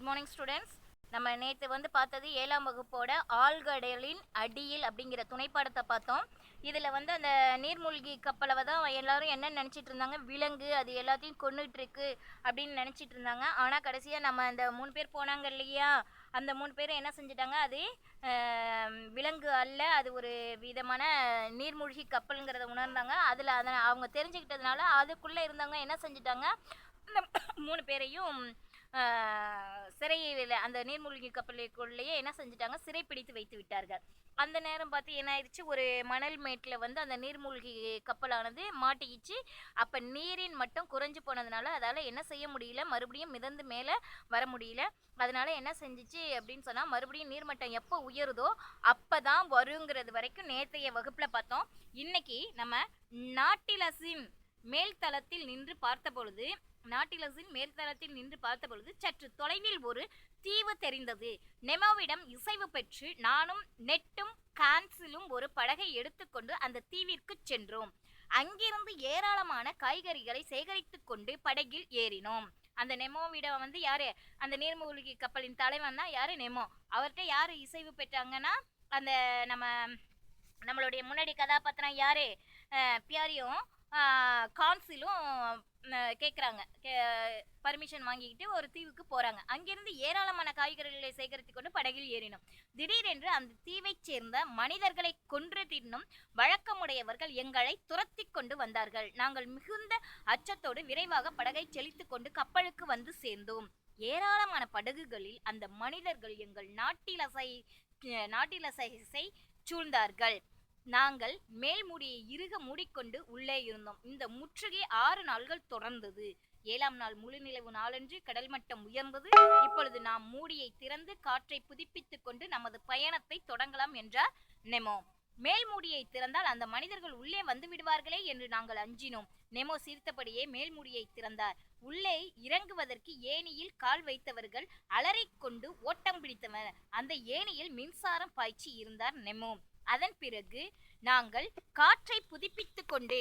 Good morning students. நம்ம நேற்று பார்த்தது 7ஆம் வகுப்போட ஆழ்கடலின் அடியில் அப்படிங்கிற துணைப்பாடத்தை பார்த்தோம். இதில் அந்த நீர்மூழ்கி கப்பலை தான் எல்லாரும் என்ன நினச்சிட்டு இருந்தாங்க, விலங்கு அது எல்லாத்தையும் கொண்டுட்டு இருக்கு அப்படின்னு நினச்சிட்டு இருந்தாங்க. ஆனால் கடைசியாக நம்ம அந்த 3 பேர் போனாங்க இல்லையா, அந்த 3 பேரும் என்ன செஞ்சிட்டாங்க, அது விலங்கு அல்ல, அது ஒரு விதமான நீர்மூழ்கி கப்பலுங்கிறத உணர்ந்தாங்க. அதில் அவங்க தெரிஞ்சுக்கிட்டதுனால அதுக்குள்ளே இருந்தவங்க என்ன செஞ்சிட்டாங்க, அந்த 3 பேரையும் சிறையில் அந்த நீர்மூழ்கி கப்பலுக்குள்ளேயே என்ன செஞ்சிட்டாங்க, சிறை பிடித்து வைத்து விட்டார்கள். அந்த நேரம் பார்த்து என்ன ஆயிடுச்சு, ஒரு மணல் மேட்டில் அந்த நீர்மூழ்கி கப்பலானது மாட்டிக்கிச்சு. அப்போ நீரின் மட்டும் குறைஞ்சு போனதுனால அதால் என்ன செய்ய முடியல, மறுபடியும் மிதந்து மேலே வர முடியல. அதனால என்ன செஞ்சிச்சு அப்படின்னு சொன்னால், மறுபடியும் நீர்மட்டம் எப்போ உயருதோ அப்போ தான் வருங்கிறது வரைக்கும் நேற்றைய வகுப்பில் பார்த்தோம். இன்னைக்கு நம்ம நாட்டிலஸின் மேல்தளத்தில் நின்று பார்த்த பொழுது சற்று தொலைவில் ஒரு தீவு தெரிந்தது. நெமோவிடம் இசைவு பெற்று நானும் நெட்டும் கான்சிலும் ஒரு படகை எடுத்துக்கொண்டு அந்த தீவிற்கு சென்றோம். அங்கிருந்து ஏராளமான காய்கறிகளை சேகரித்து கொண்டு படகில் ஏறினோம். அந்த நெமோவிடம் யாரு, அந்த நீர்மூழ்கி கப்பலின் தலைவன் தான் யாரு, நெமோ. அவர்கிட்ட யாரு இசைவு பெற்றாங்கன்னா, அந்த நம்மளுடைய முன்னாடி கதாபாத்திரம் யாரு, பியாரியும் கான்சிலும் கேட்குறாங்க, பர்மிஷன் வாங்கிக்கிட்டு ஒரு தீவுக்கு போகிறாங்க. அங்கிருந்து ஏராளமான காய்கறிகளை சேகரித்து கொண்டு படகில் ஏறினோம். திடீரென்று அந்த தீவைச் சேர்ந்த மனிதர்களை கொன்று தின்னும் வழக்கமுடையவர்கள் எங்களை துரத்தி கொண்டு வந்தார்கள். நாங்கள் மிகுந்த அச்சத்தோடு விரைவாக படகை செலுத்து கொண்டு கப்பலுக்கு வந்து சேர்ந்தோம். ஏராளமான படகுகளில் அந்த மனிதர்கள் எங்கள் நாட்டிலசை சூழ்ந்தார்கள். நாங்கள் மேல்மூடியை இறுக மூடிக்கொண்டு உள்ளே இருந்தோம். இந்த முற்றுகை 6 நாள்கள் தொடர்ந்தது. 7ஆம் நாள் முழுநிலவு நாளன்று கடல் மட்டம் உயர்ந்தது. இப்பொழுது நாம் மூடியை திறந்து காற்றை புதுப்பித்துக் கொண்டு நமது பயணத்தை தொடங்கலாம் என்றார் நெமோ. மேல்மூடியை திறந்தால் அந்த மனிதர்கள் உள்ளே வந்து விடுவார்களே என்று நாங்கள் அஞ்சினோம். நெமோ சிரித்தபடியே மேல்மூடியை திறந்தார். உள்ளே இறங்குவதற்கு ஏணியில் கால் வைத்தவர்கள் அலறிக்கொண்டு ஓட்டம் பிடித்தவர். அந்த ஏணியில் மின்சாரம் பாய்ச்சி இருந்தார் நெமோ. அதன் பிறகு நாங்கள் காற்றை புதுப்பித்து கொண்டு